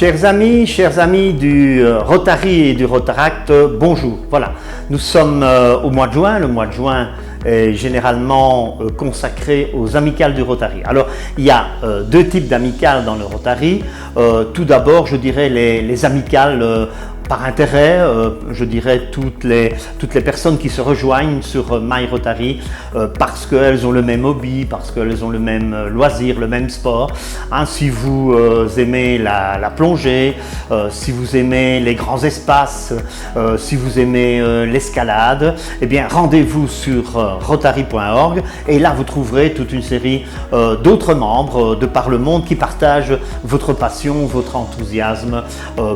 Chers amis du Rotary et du Rotaract, bonjour. Voilà, nous sommes au mois de juin. Le mois de juin est généralement consacré aux amicales du Rotary. Alors, il y a deux types d'amicales dans le Rotary. Tout d'abord, je dirais les amicales par intérêt, je dirais toutes les personnes qui se rejoignent sur My Rotary parce qu'elles ont le même hobby, parce qu'elles ont le même loisir, le même sport. Hein, si vous aimez la plongée, si vous aimez les grands espaces, si vous aimez l'escalade, eh bien rendez-vous sur rotary.org et là vous trouverez toute une série d'autres membres de par le monde qui partagent votre passion, votre enthousiasme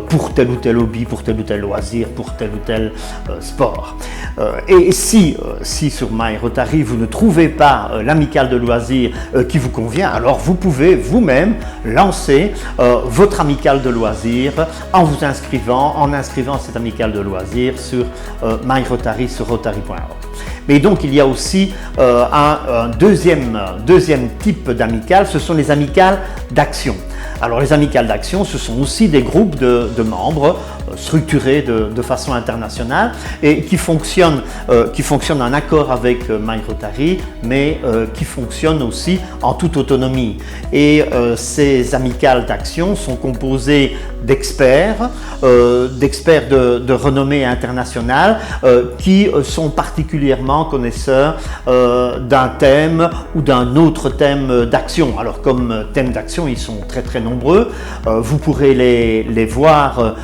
pour tel ou tel hobby, pour tel ou tel loisir, pour tel ou tel sport. Et si sur My Rotary vous ne trouvez pas l'amicale de loisirs qui vous convient, alors vous pouvez vous-même lancer votre amicale de loisirs en vous inscrivant cette amicale de loisirs sur My Rotary, sur rotary.org. Mais donc il y a aussi un deuxième type d'amicale, ce sont les amicales d'action. Alors les amicales d'action, ce sont aussi des groupes de membres structurés de façon internationale et qui fonctionnent en accord avec My Rotary, mais qui fonctionnent aussi en toute autonomie. Et ces amicales d'action sont composées d'experts de renommée internationale qui sont particulièrement connaisseurs d'un thème ou d'un autre thème d'action. Alors comme thème d'action, ils sont très nombreux. Vous pourrez les voir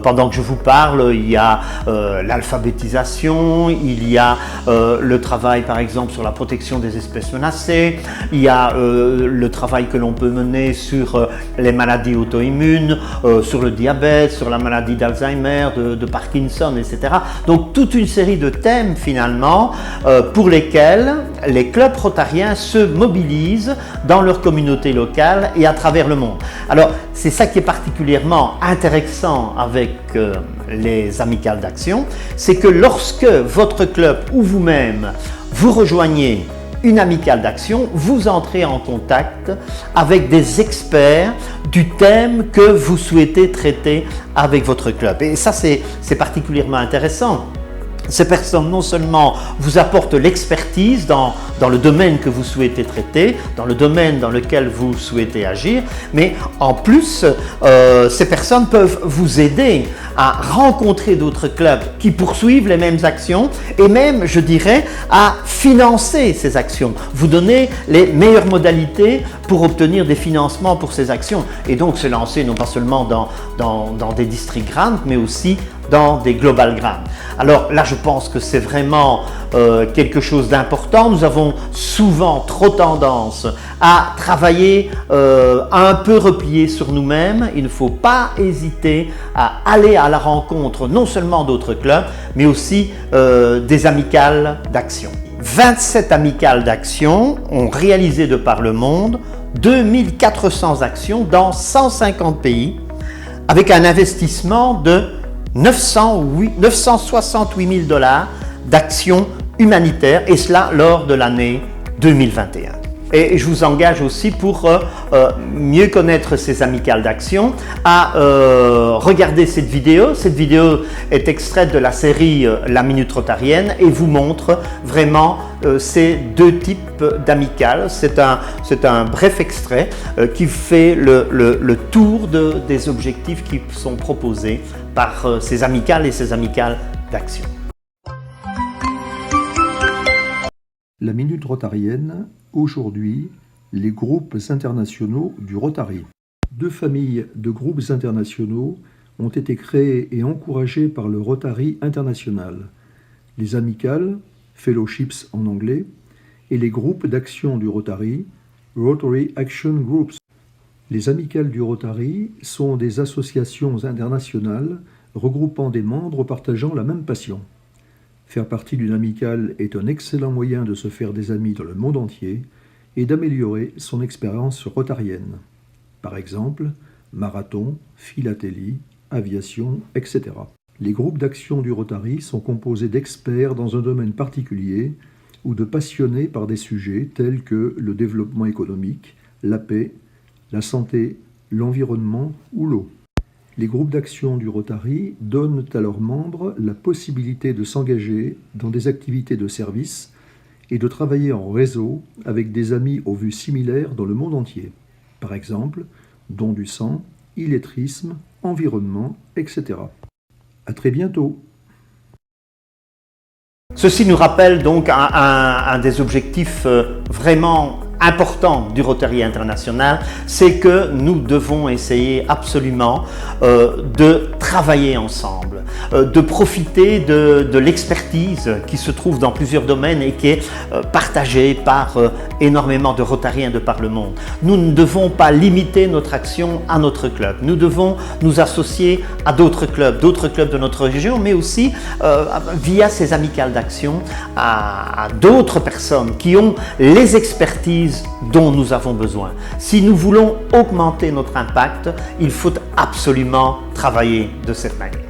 pendant que je vous parle. Il y a l'alphabétisation, il y a le travail par exemple sur la protection des espèces menacées, il y a le travail que l'on peut mener sur les maladies auto-immunes, sur le diabète, sur la maladie d'Alzheimer, de Parkinson, etc. Donc toute une série de thèmes finalement pour lesquels les clubs rotariens se mobilisent dans leur communauté locale et à travers le monde. Alors c'est ça qui est particulièrement intéressant avec les amicales d'action, c'est que lorsque votre club ou vous-même vous rejoignez une amicale d'action, vous entrez en contact avec des experts du thème que vous souhaitez traiter avec votre club. Et ça, c'est particulièrement intéressant. Ces personnes non seulement vous apportent l'expertise dans le domaine que vous souhaitez traiter, dans le domaine dans lequel vous souhaitez agir, mais en plus, ces personnes peuvent vous aider à rencontrer d'autres clubs qui poursuivent les mêmes actions et même, je dirais, à financer ces actions, vous donner les meilleures modalités pour obtenir des financements pour ces actions et donc se lancer non pas seulement dans des district grants, mais aussi dans des global grants. Alors là, je pense que c'est vraiment quelque chose d'important. Nous avons souvent trop tendance à travailler un peu replié sur nous-mêmes. Il ne faut pas hésiter à aller à la rencontre non seulement d'autres clubs, mais aussi des amicales d'action. 27 amicales d'action ont réalisé de par le monde 2400 actions dans 150 pays avec un investissement de 968 000 $ d'actions humanitaires et cela lors de l'année 2021. Et je vous engage aussi pour mieux connaître ces amicales d'action à regarder cette vidéo. Cette vidéo est extraite de la série La Minute Rotarienne et vous montre vraiment ces deux types d'amicales. C'est un bref extrait qui fait le tour des objectifs qui sont proposés par ces amicales et ces amicales d'action. La Minute Rotarienne, aujourd'hui, les groupes internationaux du Rotary. Deux familles de groupes internationaux ont été créées et encouragées par le Rotary international. Les amicales, fellowships en anglais, et les groupes d'action du Rotary, Rotary Action Groups. Les amicales du Rotary sont des associations internationales regroupant des membres partageant la même passion. Faire partie d'une amicale est un excellent moyen de se faire des amis dans le monde entier et d'améliorer son expérience rotarienne. Par exemple, marathon, philatélie, aviation, etc. Les groupes d'action du Rotary sont composés d'experts dans un domaine particulier ou de passionnés par des sujets tels que le développement économique, la paix, la santé, l'environnement ou l'eau. Les groupes d'action du Rotary donnent à leurs membres la possibilité de s'engager dans des activités de service et de travailler en réseau avec des amis aux vues similaires dans le monde entier. Par exemple, don du sang, illettrisme, environnement, etc. À très bientôt. Ceci nous rappelle donc un des objectifs vraiment importants du Rotary International, c'est que nous devons essayer absolument de travailler ensemble, de profiter de l'expertise qui se trouve dans plusieurs domaines et qui est partagée par énormément de Rotariens de par le monde. Nous ne devons pas limiter notre action à notre club. Nous devons nous associer à d'autres clubs de notre région, mais aussi via ces amicales d'action à d'autres personnes qui ont les expertises dont nous avons besoin. Si nous voulons augmenter notre impact, il faut absolument travailler de cette manière.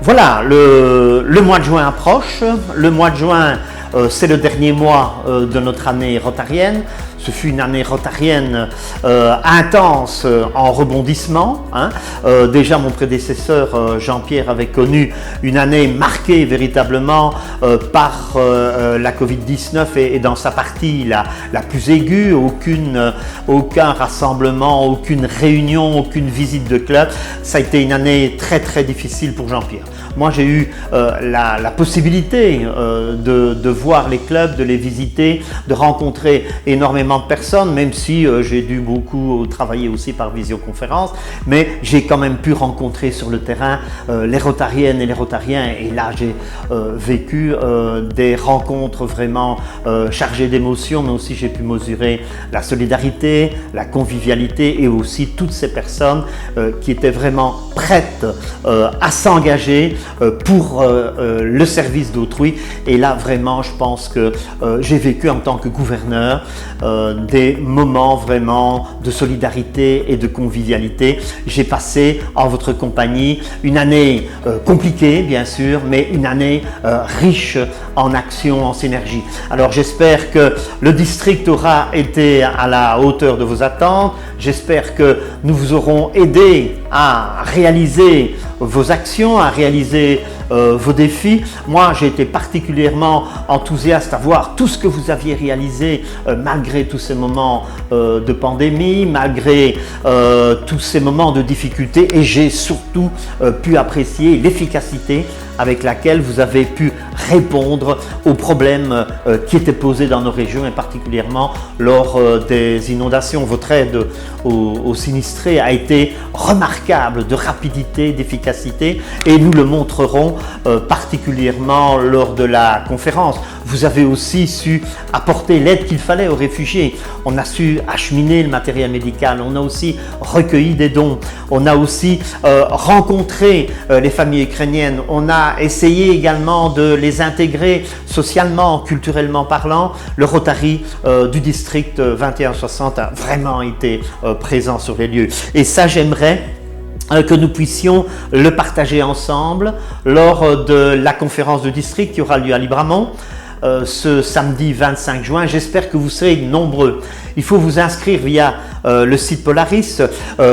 Voilà, le mois de juin approche. Le mois de juin, c'est le dernier mois de notre année rotarienne. Ce fut une année rotarienne intense en rebondissement. Déjà, mon prédécesseur Jean-Pierre avait connu une année marquée véritablement par la Covid-19 et dans sa partie la plus aiguë. Aucun rassemblement, aucune réunion, aucune visite de club. Ça a été une année très très difficile pour Jean-Pierre. Moi, j'ai eu la possibilité de voir les clubs, de les visiter, de rencontrer énormément de personnes, même si j'ai dû beaucoup travailler aussi par visioconférence, mais j'ai quand même pu rencontrer sur le terrain les Rotariennes et les Rotariens, et là j'ai vécu des rencontres vraiment chargées d'émotions, mais aussi j'ai pu mesurer la solidarité, la convivialité et aussi toutes ces personnes qui étaient vraiment prêtes à s'engager pour le service d'autrui. Et là vraiment je pense que j'ai vécu en tant que gouverneur des moments vraiment de solidarité et de convivialité. J'ai passé en votre compagnie une année compliquée bien sûr, mais une année riche en action, en synergie. Alors j'espère que le district aura été à la hauteur de vos attentes. J'espère que nous vous aurons aidé à réaliser vos actions, à réaliser vos défis. Moi, j'ai été particulièrement enthousiaste à voir tout ce que vous aviez réalisé malgré tous ces moments de pandémie, malgré tous ces moments de difficulté, et j'ai surtout pu apprécier l'efficacité avec laquelle vous avez pu répondre aux problèmes qui étaient posés dans nos régions et particulièrement lors des inondations. Votre aide aux sinistrés a été remarquable de rapidité, d'efficacité, et nous le montrerons particulièrement lors de la conférence. Vous avez aussi su apporter l'aide qu'il fallait aux réfugiés. On a su acheminer le matériel médical, on a aussi recueilli des dons, on a aussi rencontré les familles ukrainiennes, on a essayé également de les intégrer socialement, culturellement parlant. Le Rotary du district 2160 a vraiment été présent sur les lieux. Et ça, j'aimerais que nous puissions le partager ensemble lors de la conférence de district qui aura lieu à Libramont ce samedi 25 juin. J'espère que vous serez nombreux. Il faut vous inscrire via le site Polaris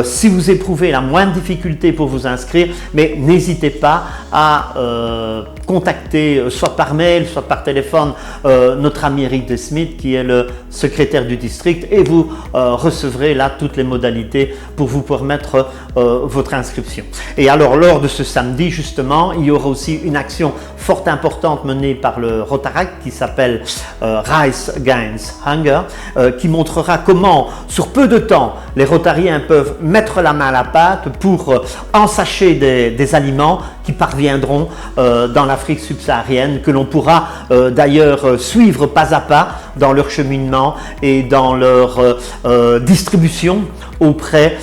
si vous éprouvez la moindre difficulté pour vous inscrire, mais n'hésitez pas à contacter soit par mail, soit par téléphone notre ami Eric De Smith qui est le secrétaire du district, et vous recevrez là toutes les modalités pour vous permettre votre inscription. Et alors lors de ce samedi justement, il y aura aussi une action fort importante menée par le Rotaract qui s'appelle Rice Gains Hunger, qui montrera comment sur peu de temps les Rotariens peuvent mettre la main à la pâte pour ensacher des aliments qui parviendront dans l'Afrique subsaharienne, que l'on pourra d'ailleurs suivre pas à pas dans leur cheminement et dans leur distribution auprès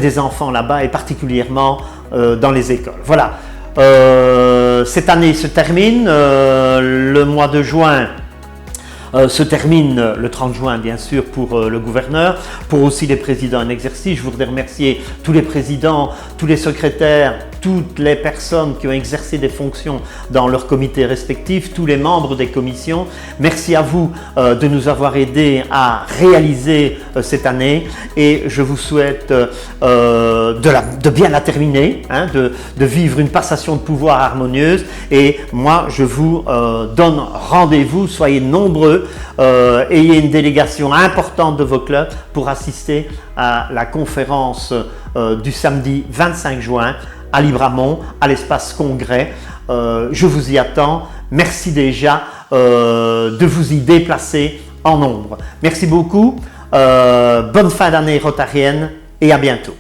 des enfants là-bas et particulièrement dans les écoles. Voilà, cette année se termine, le mois de juin se termine le 30 juin bien sûr pour le gouverneur, pour aussi les présidents en exercice. Je voudrais remercier tous les présidents, tous les secrétaires toutes les personnes qui ont exercé des fonctions dans leurs comités respectifs, tous les membres des commissions. Merci à vous de nous avoir aidés à réaliser cette année et je vous souhaite de bien la terminer, hein, de vivre une passation de pouvoir harmonieuse et moi je vous donne rendez-vous, soyez nombreux, ayez une délégation importante de vos clubs pour assister à la conférence du samedi 25 juin à Libramont, à l'espace Congrès. Je vous y attends. Merci déjà de vous y déplacer en nombre. Merci beaucoup. Bonne fin d'année rotarienne et à bientôt.